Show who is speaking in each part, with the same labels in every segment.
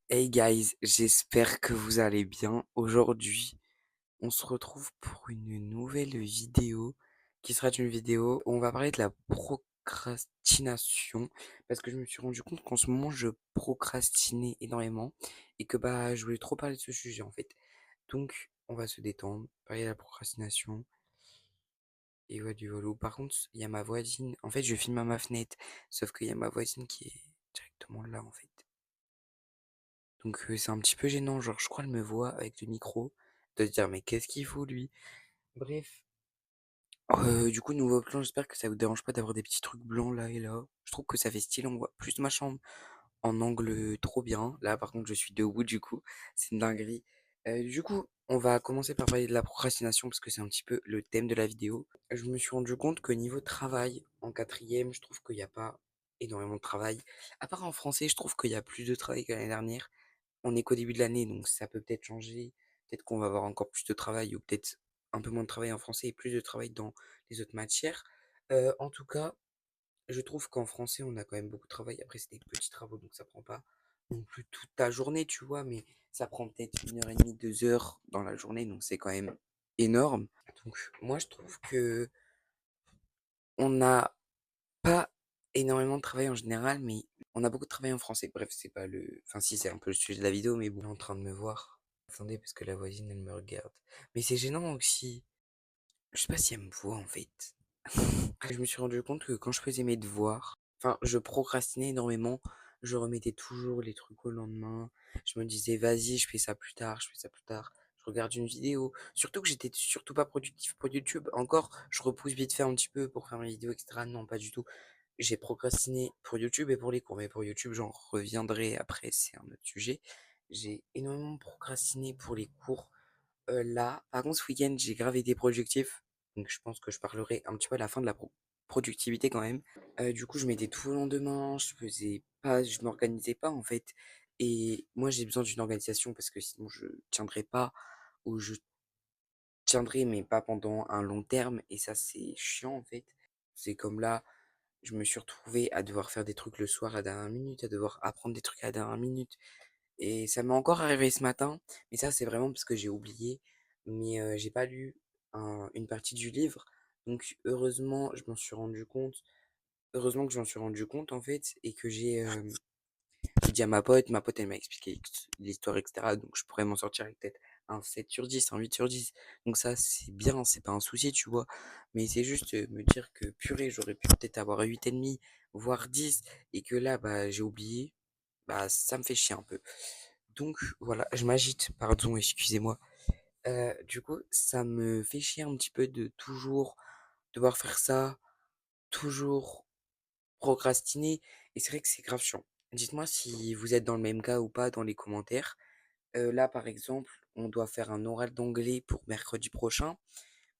Speaker 1: Hey guys, j'espère que vous allez bien. Aujourd'hui, on se retrouve pour une nouvelle vidéo qui sera une vidéo où on va parler de la procrastination parce que je me suis rendu compte qu'en ce moment je procrastinais énormément et que je voulais trop parler de ce sujet en fait. Donc, on va se détendre, parler de la procrastination et ouais du volo. Par contre, il y a ma voisine. En fait, je filme à ma fenêtre, sauf qu'il y a ma voisine qui est directement là en fait. Donc c'est un petit peu gênant, genre je crois elle me voit avec le micro, de se dire mais qu'est-ce qu'il faut lui? Bref. Du coup nouveau plan, j'espère que ça vous dérange pas d'avoir des petits trucs blancs là et là. Je trouve que ça fait style, on voit plus ma chambre en angle trop bien. Là par contre je suis debout du coup, c'est une dinguerie. Du coup, on va commencer par parler de la procrastination parce que c'est un petit peu le thème de la vidéo. Je me suis rendu compte que niveau travail, en quatrième, je trouve qu'il n'y a pas énormément de travail. À part en français, je trouve qu'il y a plus de travail que l'année dernière. On est qu'au début de l'année, donc ça peut peut-être changer. Peut-être qu'on va avoir encore plus de travail ou peut-être un peu moins de travail en français et plus de travail dans les autres matières. En tout cas, je trouve qu'en français, on a quand même beaucoup de travail. Après, c'est des petits travaux, donc ça prend pas non plus toute ta journée, tu vois, mais ça prend peut-être 1 heure et demie, 2 heures dans la journée, donc c'est quand même énorme. Donc moi, je trouve que on n'a pas énormément de travail en général, mais on a beaucoup de travail en français. Bref, c'est pas le... Enfin si, c'est un peu le sujet de la vidéo, mais bon, elle est en train de me voir. Attendez, parce que la voisine, elle me regarde. Mais c'est gênant aussi. Je sais pas si elle me voit, en fait. Je me suis rendu compte que quand je faisais mes devoirs, enfin, je procrastinais énormément. Je remettais toujours les trucs au lendemain. Je me disais, vas-y, je fais ça plus tard, je fais ça plus tard. Je regarde une vidéo. Surtout que j'étais surtout pas productif pour YouTube. Encore, je repousse vite fait un petit peu pour faire mes vidéos, etc. Non, pas du tout. J'ai procrastiné pour YouTube et pour les cours. Mais pour YouTube, j'en reviendrai après, c'est un autre sujet. J'ai énormément procrastiné pour les cours. Là, par contre, ce week-end, j'ai grave été productif. Donc, je pense que je parlerai un petit peu à la fin de la productivité quand même. Du coup, je mettais tout au lendemain. Je faisais pas, je m'organisais pas en fait. Et moi, j'ai besoin d'une organisation parce que sinon, je tiendrai pas ou je tiendrai, mais pas pendant un long terme. Et ça, c'est chiant en fait. C'est comme là, je me suis retrouvé à devoir faire des trucs le soir à la dernière minute, à devoir apprendre des trucs à la dernière minute. Et ça m'est encore arrivé ce matin, mais ça c'est vraiment parce que j'ai oublié, mais j'ai pas lu une partie du livre. Donc heureusement que je m'en suis rendu compte en fait, et que j'ai dit à ma pote elle m'a expliqué l'histoire, etc. Donc je pourrais m'en sortir avec peut-être un 7 sur 10, un 8 sur 10. Donc ça c'est bien, c'est pas un souci, tu vois. Mais c'est juste me dire que purée, j'aurais pu peut-être avoir 8,5, voire 10, et que là j'ai oublié, ça me fait chier un peu. Donc voilà, je m'agite, pardon, excusez-moi. Du coup, ça me fait chier un petit peu de toujours devoir faire ça, toujours procrastiner, et c'est vrai que c'est grave chiant. Dites-moi si vous êtes dans le même cas ou pas dans les commentaires. Là, par exemple, on doit faire un oral d'anglais pour mercredi prochain.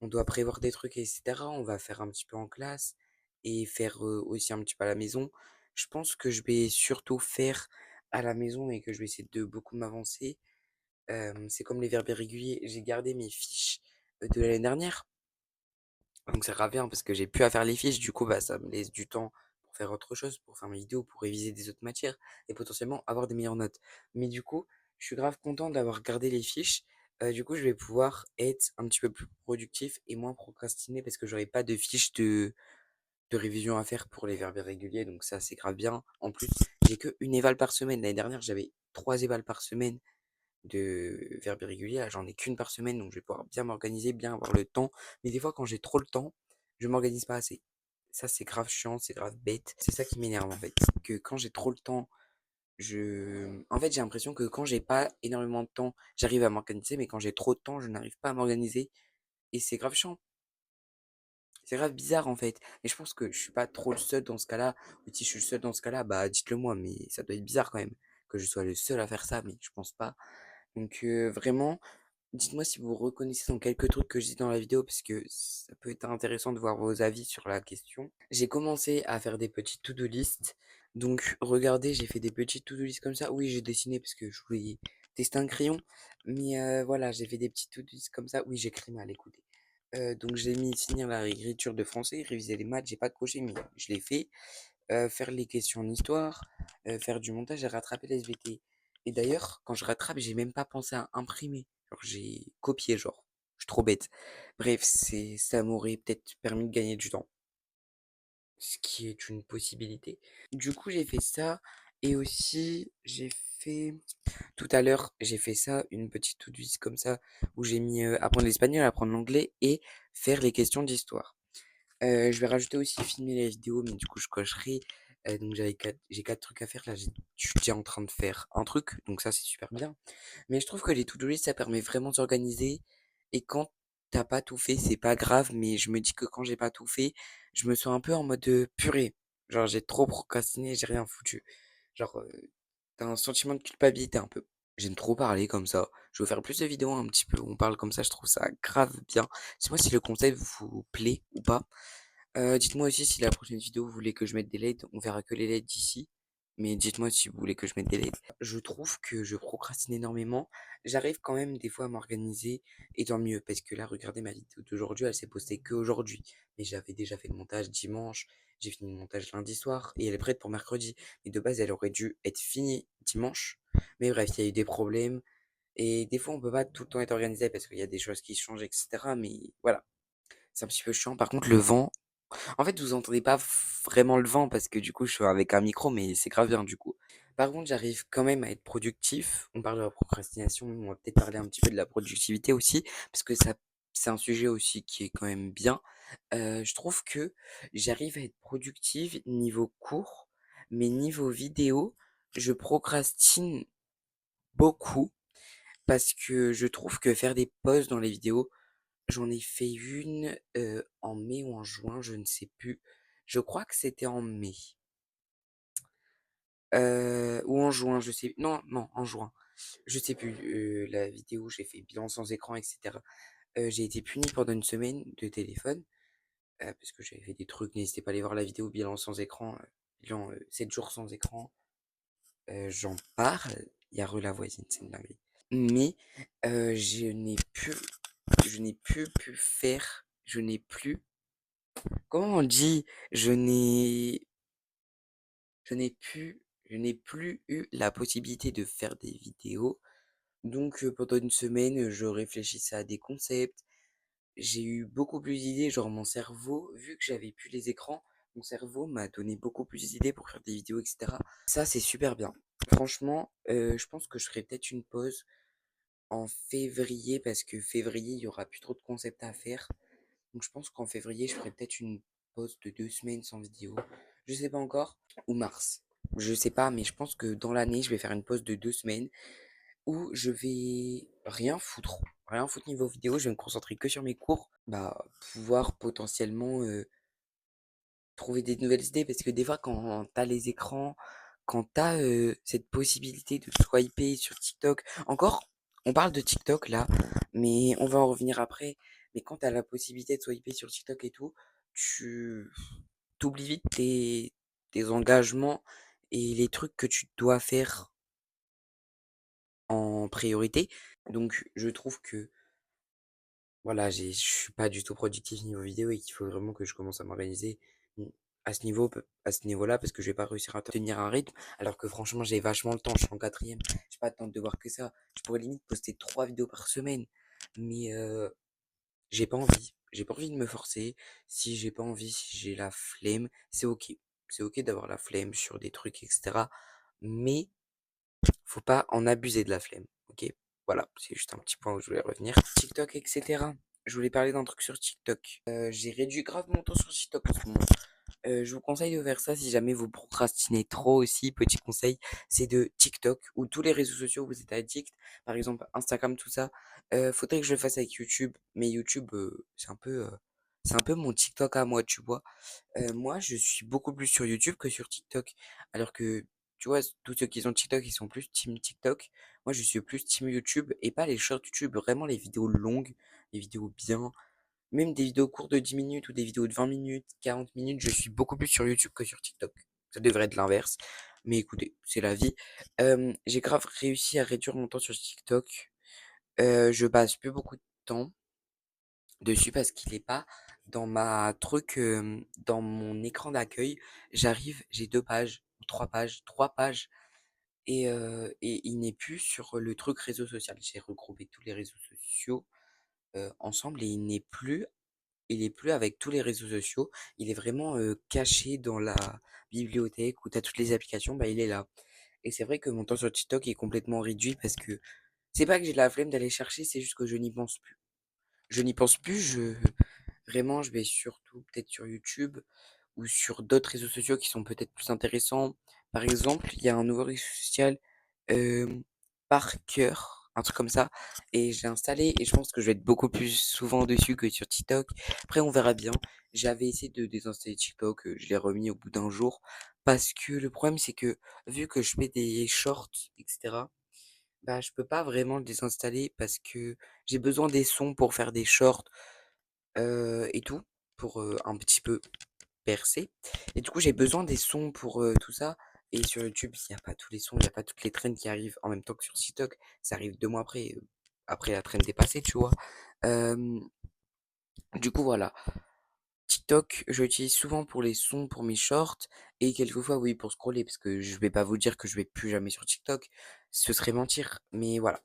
Speaker 1: On doit prévoir des trucs, etc. On va faire un petit peu en classe et faire aussi un petit peu à la maison. Je pense que je vais surtout faire à la maison et que je vais essayer de beaucoup m'avancer. C'est comme les verbes irréguliers, j'ai gardé mes fiches de l'année dernière, donc c'est grave bien parce que j'ai plus à faire les fiches, du coup ça me laisse du temps pour faire autre chose, pour faire mes vidéos, pour réviser des autres matières et potentiellement avoir des meilleures notes. Mais du coup, je suis grave content d'avoir gardé les fiches. Du coup, je vais pouvoir être un petit peu plus productif et moins procrastiner parce que j'aurai pas de fiches de révision à faire pour les verbes irréguliers, donc ça c'est grave bien. En plus, j'ai que une éval par semaine. L'année dernière, j'avais 3 évals par semaine de verbes irréguliers. Là, j'en ai qu'une par semaine, donc je vais pouvoir bien m'organiser, bien avoir le temps. Mais des fois, quand j'ai trop le temps, je m'organise pas assez. Ça, c'est grave chiant, c'est grave bête. C'est ça qui m'énerve en fait. Que quand j'ai trop le temps, En fait, j'ai l'impression que quand j'ai pas énormément de temps, j'arrive à m'organiser, mais quand j'ai trop de temps, je n'arrive pas à m'organiser. Et c'est grave chiant. C'est grave bizarre en fait. Et je pense que je suis pas trop le seul dans ce cas-là. Ou si je suis le seul dans ce cas-là, dites-le moi. Mais ça doit être bizarre quand même que je sois le seul à faire ça, mais je pense pas. Donc vraiment, dites-moi si vous reconnaissez dans quelques trucs que je dis dans la vidéo parce que ça peut être intéressant de voir vos avis sur la question. J'ai commencé à faire des petites to-do list. Donc regardez, j'ai fait des petites to-do list comme ça. Oui, j'ai dessiné parce que je voulais tester un crayon. Mais voilà, j'ai fait des petites to-do list comme ça. Oui, j'écris mal, écoutez. Donc j'ai mis finir la réécriture de français, réviser les maths, j'ai pas coché mais je l'ai fait. Faire les questions en histoire, faire du montage et rattraper les SVT. Et d'ailleurs, quand je rattrape, j'ai même pas pensé à imprimer. Genre, j'ai copié, genre. Je suis trop bête. Bref, ça m'aurait peut-être permis de gagner du temps, ce qui est une possibilité. Du coup, j'ai fait ça. Et aussi, j'ai fait tout à l'heure, j'ai fait ça, une petite to-do list comme ça, où j'ai mis apprendre l'espagnol, apprendre l'anglais et faire les questions d'histoire. Je vais rajouter aussi filmer les vidéos, mais du coup, je cocherai. Donc, j'ai quatre trucs à faire. Là, je suis déjà en train de faire un truc, donc ça, c'est super bien. Mais je trouve que les to-do list, ça permet vraiment de s'organiser. Et quand t'as pas tout fait, c'est pas grave, mais je me dis que quand j'ai pas tout fait, je me sens un peu en mode purée. Genre, j'ai trop procrastiné, j'ai rien foutu. Genre, t'as un sentiment de culpabilité un peu. J'aime trop parler comme ça. Je veux faire plus de vidéos un petit peu où on parle comme ça, je trouve ça grave bien. Dis-moi si le concept vous plaît ou pas. Dites-moi aussi si la prochaine vidéo vous voulez que je mette des LED, on verra que les LED d'ici. Mais dites-moi si vous voulez que je mette des LED. Je trouve que je procrastine énormément. J'arrive quand même des fois à m'organiser et tant mieux parce que là, regardez ma vidéo d'aujourd'hui, elle s'est postée qu'aujourd'hui. Mais j'avais déjà fait le montage dimanche, j'ai fini le montage lundi soir et elle est prête pour mercredi. Et de base, elle aurait dû être finie dimanche. Mais bref, il y a eu des problèmes et des fois, on peut pas tout le temps être organisé parce qu'il y a des choses qui changent, etc. Mais voilà, c'est un petit peu chiant. Par contre, le vent, en fait, vous entendez pas vraiment le vent parce que du coup, je suis avec un micro, mais c'est grave bien du coup. Par contre, j'arrive quand même à être productif. On parle de la procrastination, on va peut-être parler un petit peu de la productivité aussi, parce que ça, c'est un sujet aussi qui est quand même bien. Je trouve que j'arrive à être productive niveau cours, mais niveau vidéo, je procrastine beaucoup parce que je trouve que faire des pauses dans les vidéos, j'en ai fait une en mai ou en juin, je ne sais plus. Je crois que c'était en mai. Ou en juin, je sais. Non, non, en juin. Je sais plus. La vidéo, j'ai fait bilan sans écran, etc. J'ai été puni pendant une semaine de téléphone. Parce que j'avais fait des trucs. N'hésitez pas à aller voir la vidéo bilan sans écran. Bilan 7 jours sans écran. J'en parle. Il y a Rue la voisine, c'est une dinguerie. Mais je n'ai plus pu faire. Je n'ai plus. Comment on dit? Je n'ai, je n'ai plus eu la possibilité de faire des vidéos. Donc pendant une semaine, je réfléchissais à des concepts. J'ai eu beaucoup plus d'idées, genre mon cerveau, vu que j'avais plus les écrans, mon cerveau m'a donné beaucoup plus d'idées pour faire des vidéos, etc. Ça, c'est super bien. Franchement, je pense que je ferai peut-être une pause en février, parce que février, il y aura plus trop de concepts à faire. Donc je pense qu'en février, je ferai peut-être une pause de 2 semaines sans vidéo. Je sais pas encore. Ou mars. Je sais pas, mais je pense que dans l'année, je vais faire une pause de 2 semaines où je vais rien foutre. Rien foutre niveau vidéo, je vais me concentrer que sur mes cours. Bah, pouvoir potentiellement trouver des nouvelles idées parce que des fois, quand t'as les écrans, quand t'as cette possibilité de swiper sur TikTok, encore, on parle de TikTok là, mais on va en revenir après. Mais quand t'as la possibilité de swiper sur TikTok et tout, tu t'oublies vite tes engagements et les trucs que tu dois faire en priorité. Donc, je trouve que voilà, je suis pas du tout productif niveau vidéo et qu'il faut vraiment que je commence à m'organiser à ce niveau, à ce niveau-là, parce que je vais pas réussir à tenir un rythme, alors que franchement, j'ai vachement le temps, je suis en quatrième, j'ai pas le temps de voir que ça. Je pourrais limite poster 3 vidéos par semaine, mais j'ai pas envie. J'ai pas envie de me forcer. Si j'ai pas envie, si j'ai la flemme, c'est ok. C'est ok d'avoir la flemme sur des trucs, etc. Mais faut pas en abuser de la flemme, ok? Voilà, c'est juste un petit point où je voulais revenir. TikTok, etc. Je voulais parler d'un truc sur TikTok. J'ai réduit grave mon temps sur TikTok en ce moment. Je vous conseille de faire ça si jamais vous procrastinez trop aussi. Petit conseil, c'est de TikTok ou tous les réseaux sociaux où vous êtes addict. Par exemple, Instagram, tout ça. Faudrait que je le fasse avec YouTube. Mais YouTube, c'est un peu mon TikTok à moi, tu vois. Moi, je suis beaucoup plus sur YouTube que sur TikTok. Alors que, tu vois, tous ceux qui ont TikTok, ils sont plus team TikTok. Moi, je suis plus team YouTube et pas les shorts YouTube, vraiment les vidéos longues, les vidéos bien. Même des vidéos courtes de 10 minutes ou des vidéos de 20 minutes, 40 minutes, je suis beaucoup plus sur YouTube que sur TikTok. Ça devrait être l'inverse. Mais écoutez, c'est la vie. J'ai grave réussi à réduire mon temps sur TikTok. Je passe plus beaucoup de temps dessus parce qu'il est pas dans ma truc, dans mon écran d'accueil. J'arrive, j'ai 2 pages ou 3 pages, 3 pages et il n'est plus sur le truc réseau social. J'ai regroupé tous les réseaux sociaux ensemble et il est plus avec tous les réseaux sociaux. Il est vraiment caché dans la bibliothèque où tu as toutes les applications, bah il est là. Et c'est vrai que mon temps sur TikTok est complètement réduit parce que c'est pas que j'ai la flemme d'aller chercher, c'est juste que je n'y pense plus. Je n'y pense plus, vraiment, je vais surtout peut-être sur YouTube ou sur d'autres réseaux sociaux qui sont peut-être plus intéressants. Par exemple, il y a un nouveau réseau social, euh, Parker, un truc comme ça, et j'ai installé et je pense que je vais être beaucoup plus souvent dessus que sur TikTok. Après, on verra bien. J'avais essayé de désinstaller TikTok, je l'ai remis au bout d'un jour parce que le problème c'est que vu que je fais des shorts, etc. Bah, je peux pas vraiment le désinstaller parce que j'ai besoin des sons pour faire des shorts et tout, pour un petit peu percer. Et du coup, j'ai besoin des sons pour tout ça. Et sur YouTube, il n'y a pas tous les sons, il n'y a pas toutes les trends qui arrivent en même temps que sur TikTok. Ça arrive 2 mois après, après la trend est passée, tu vois. Euh, du coup, voilà. TikTok, je l'utilise souvent pour les sons, pour mes shorts, et quelquefois, oui, pour scroller, parce que je vais pas vous dire que je vais plus jamais sur TikTok, ce serait mentir, mais voilà.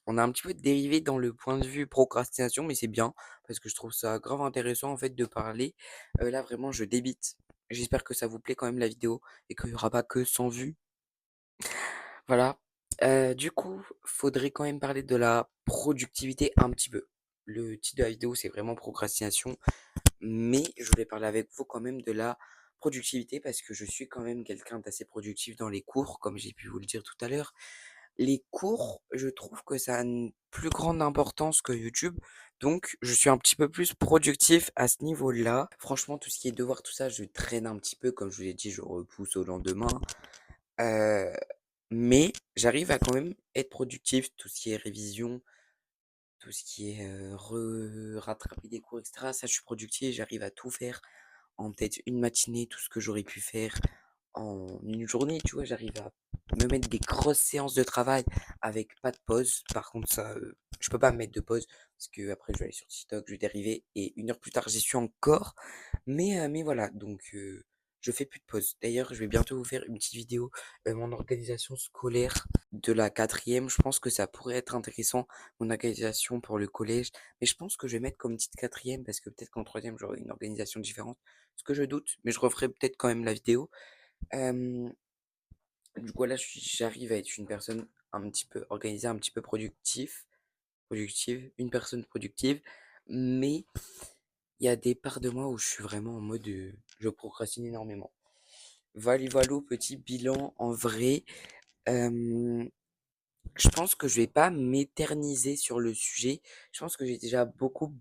Speaker 1: On a un petit peu dérivé dans le point de vue procrastination, mais c'est bien, parce que je trouve ça grave intéressant, en fait, de parler. Là, vraiment, je débite. J'espère que ça vous plaît quand même la vidéo, et qu'il y aura pas que 100 vues. Voilà. Du coup, faudrait quand même parler de la productivité un petit peu. Le titre de la vidéo, c'est vraiment procrastination. Mais je voulais parler avec vous quand même de la productivité parce que je suis quand même quelqu'un d'assez productif dans les cours, comme j'ai pu vous le dire tout à l'heure. Les cours, je trouve que ça a une plus grande importance que YouTube, donc je suis un petit peu plus productif à ce niveau-là. Franchement, tout ce qui est devoir, tout ça, je traîne un petit peu, comme je vous l'ai dit, je repousse au lendemain. Euh, mais j'arrive à quand même être productif, tout ce qui est révision, tout ce qui est rattraper des cours, etc. Ça, je suis productif, j'arrive à tout faire en peut-être une matinée, tout ce que j'aurais pu faire en une journée, tu vois, j'arrive à me mettre des grosses séances de travail avec pas de pause. Par contre, ça, je peux pas me mettre de pause parce que après je vais aller sur TikTok, je vais dériver et 1 heure plus tard j'y suis encore. Mais voilà, donc je fais plus de pause. D'ailleurs, je vais bientôt vous faire une petite vidéo, mon organisation scolaire de la quatrième. Je pense que ça pourrait être intéressant, mon organisation pour le collège. Mais je pense que je vais mettre comme petite quatrième parce que peut-être qu'en troisième j'aurai une organisation différente. Ce que je doute, mais je referai peut-être quand même la vidéo. Euh, du coup, là, j'arrive à être une personne un petit peu organisée, un petit peu productive, une personne productive, mais il y a des parts de moi où je suis vraiment en mode, je procrastine énormément. Voilà, petit bilan en vrai. euh, je pense que je vais pas m'éterniser sur le sujet. Je pense que j'ai déjà beaucoup,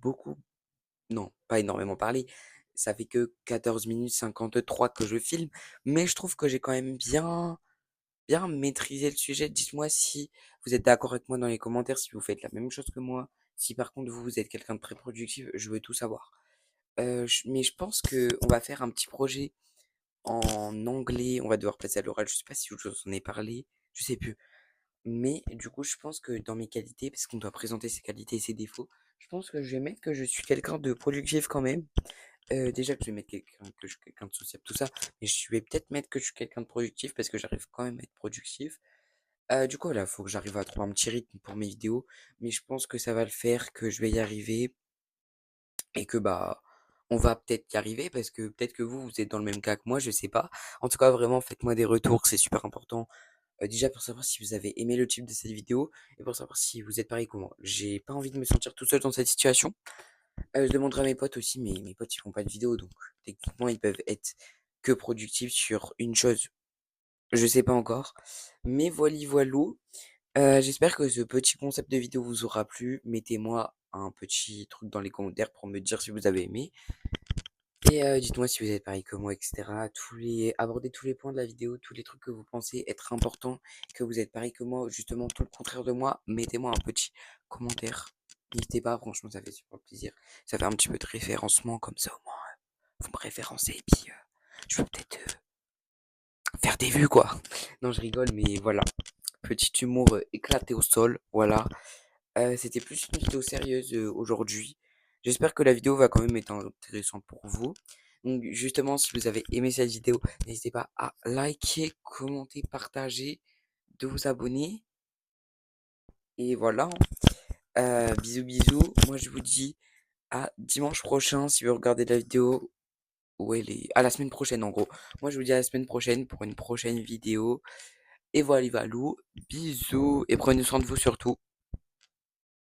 Speaker 1: non, pas énormément parlé. Ça fait que 14 minutes 53 que je filme, mais je trouve que j'ai quand même bien maîtriser le sujet. Dites-moi si vous êtes d'accord avec moi dans les commentaires, si vous faites la même chose que moi. Si par contre vous êtes quelqu'un de très productif, je veux tout savoir. Mais je pense que on va faire un petit projet en anglais. On va devoir passer à l'oral. Je sais pas si je vous en ai parlé. Je sais plus. Mais du coup, je pense que dans mes qualités, parce qu'on doit présenter ses qualités et ses défauts, je pense que je vais mettre que je suis quelqu'un de productif quand même. Déjà que je vais mettre que je suis quelqu'un de sociable, tout ça. Mais je vais peut-être mettre que je suis quelqu'un de productif parce que j'arrive quand même à être productif. Du coup, là, faut que j'arrive à trouver un petit rythme pour mes vidéos, mais je pense que ça va le faire, que je vais y arriver et que bah on va peut-être y arriver parce que peut-être que vous êtes dans le même cas que moi, je sais pas. En tout cas, vraiment, faites-moi des retours, c'est super important. Déjà pour savoir si vous avez aimé le type de cette vidéo et pour savoir si vous êtes pareil que moi. J'ai pas envie de me sentir tout seul dans cette situation. Je demanderai à mes potes aussi, mais mes potes ils font pas de vidéo, donc techniquement ils peuvent être que productifs sur une chose. Je sais pas encore, mais voilou. J'espère que ce petit concept de vidéo vous aura plu. Mettez-moi un petit truc dans les commentaires pour me dire si vous avez aimé. Et dites-moi si vous êtes pareil que moi, etc. Abordez tous les points de la vidéo, tous les trucs que vous pensez être importants, que vous êtes pareil que moi, ou justement tout le contraire de moi. Mettez-moi un petit commentaire. N'hésitez pas, franchement, ça fait super plaisir. Ça fait un petit peu de référencement, comme ça au moins, vous me référencez. Et puis, je peux peut-être faire des vues, quoi. Non, je rigole, mais voilà. Petit humour éclaté au sol, voilà. C'était plus une vidéo sérieuse aujourd'hui. J'espère que la vidéo va quand même être intéressante pour vous. Donc justement, si vous avez aimé cette vidéo, n'hésitez pas à liker, commenter, partager. de vous abonner. Et voilà. Bisous, bisous. Moi, je vous dis à dimanche prochain si vous regardez la vidéo où elle est. À la semaine prochaine, en gros. Moi, je vous dis à la semaine prochaine pour une prochaine vidéo. Et voilà, Valou. Bisous. Et prenez soin de vous surtout.